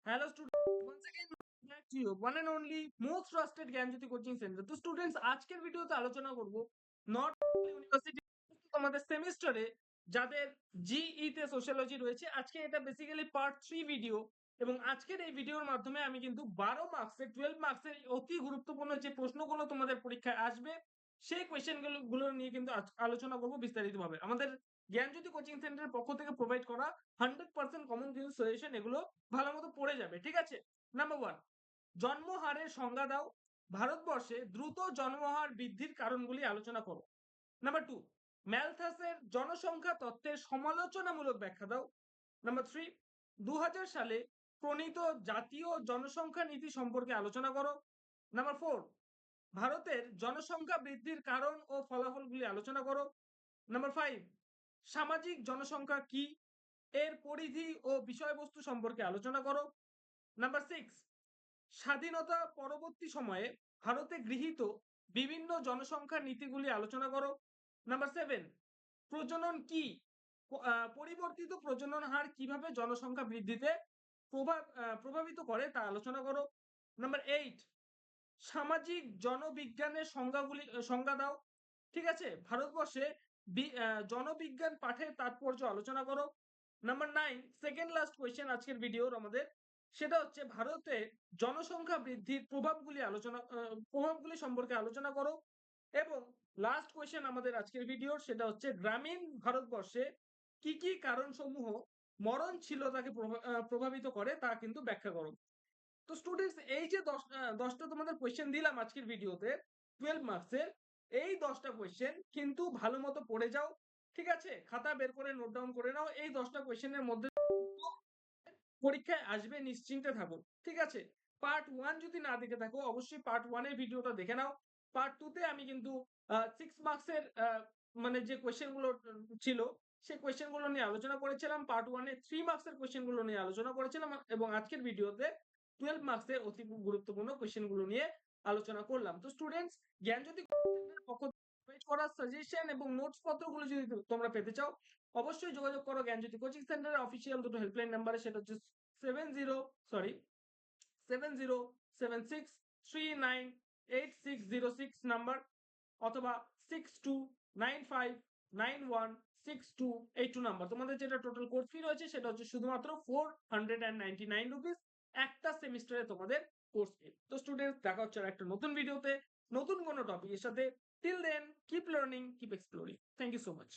Hello students, once again back to you one and only most trusted Gyanjyoti coaching centre. তো students আজকের ভিডিওতে আলোচনা করব north university তোমাদের সেমিস্টারে যাদের জিই তে সোশ্যোলজি রয়েছে। আজকে এটা বেসিক্যালি পার্ট 3 ভিডিও এবং আজকের এই ভিডিওর মাধ্যমে আমি কিন্তু 12 মার্কসের 12 মার্কসের অতি গুরুত্বপূর্ণ যে প্রশ্নগুলো তোমাদের পরীক্ষায় আসবে সেই কোয়েশ্চেনগুলো নিয়ে কিন্তু আলোচনা করব বিস্তারিতভাবে। আমাদের জ্ঞানজ্যোতি কোচিং সেন্টারের পক্ষ থেকে প্রোভাইড করা 100% কমন কিন্তু সাজেশন এগুলো ভালো মতো পড়ে যাবে, ঠিক আছে। নাম্বার 1, জন্মহারের সংজ্ঞা দাও। ভারতবর্ষে দ্রুত জন্মহার বৃদ্ধির কারণগুলি আলোচনা করো। নাম্বার 2, ম্যালথাসের জনসংখ্যা তত্ত্বের সমালোচনামূলক ব্যাখ্যা দাও। নাম্বার 3, 2000 সালে প্রণীত জাতীয় জনসংখ্যা নীতি সম্পর্কে আলোচনা করো। নাম্বার 4, ভারতের জনসংখ্যা বৃদ্ধির কারণ ও ফলাফলগুলি আলোচনা করো। নাম্বার 5, সামাজিক জনসংখ্যা কি, এর পরিধি ও বিষয়বস্তু সম্পর্কে আলোচনা করো। নাম্বার 6, স্বাধীনতা পরবর্তী সময়ে ভারতে গৃহীত বিভিন্ন জনসংখ্যা নীতিগুলি আলোচনা করো। নাম্বার 7, প্রজনন কি, পরিবর্তিত প্রজনন হার কিভাবে জনসংখ্যা বৃদ্ধিতে প্রভাবিত করে তা আলোচনা করো। নাম্বার 8, সামাজিক জনবিজ্ঞানের সংজ্ঞা দাও। ঠিক আছে, ভারতবর্ষে জনবিজ্ঞান পাঠের তাৎপর্য আলোচনা করো। নাম্বার 9, সেকেন্ড লাস্ট কোয়েশ্চেন আজকের ভিডিওর আমাদের, সেটা হচ্ছে ভারতে জনসংখ্যা বৃদ্ধির প্রভাবগুলি সম্পর্কে আলোচনা করো। এবং লাস্ট কোয়েশ্চেন আমাদের আজকের ভিডিওর, সেটা হচ্ছে গ্রামীণ ভারতবর্ষে কি কি কারণসমূহ মরণশীলতাকে প্রভাবিত করে তা কিন্তু ব্যাখ্যা করো। তো স্টুডেন্টস এই যে 10টা তোমাদের কোয়েশ্চেন দিলাম আজকের ভিডিওতে 12 মার্কসের, এই 10টা কোয়েশ্চেন কিন্তু ভালো মতো পড়ে যাও, ঠিক আছে। খাতা বের করে নোট ডাউন করে নাও, এই 10টা কোয়েশ্চেনের মধ্যে পরীক্ষায় আসবে, নিশ্চিন্তে থাকো, ঠিক আছে। পার্ট 1 যদি না দেখে থাকো অবশ্যই পার্ট 1 এর ভিডিওটা দেখে নাও। পার্ট 2 তে আমি কিন্তু 6 মার্কসের মানে যে কোয়েশ্চেনগুলো ছিল সেই কোয়েশ্চেনগুলো নিয়ে আলোচনা করেছিলাম। পার্ট 1 এ 3 মার্কসের কোয়েশ্চেনগুলো নিয়ে আলোচনা করেছিলাম এবং আজকের ভিডিওতে 12 মার্কসের অতি গুরুত্বপূর্ণ কোয়েশ্চেনগুলো নিয়ে আলোচনা করলাম। তো স্টুডেন্টস, জ্ঞানজ্যোতি পক্ষ থেকে করা সাজেশন এবং নোটস পত্রগুলো যদি তোমরা পেতে চাও অবশ্যই যোগাযোগ করো জ্ঞানজ্যোতি কোচিং সেন্টারের অফিসিয়াল দুটো হেল্পলাইন নাম্বারে, সেটা হচ্ছে 703986398606 নাম্বার অথবা 6295916282 নাম্বার। তোমাদের যেটা টোটাল কোর্স ফি রয়েছে সেটা হচ্ছে শুধুমাত্র 499 রুপিস একটা সেমিস্টারে তোমাদের কোর্স ফি। তো স্টুডেন্টস, দেখা হচ্ছে একটা নতুন ভিডিওতে নতুন কোনো টপিকের সাথে। Till then, keep learning, keep exploring. Thank you so much.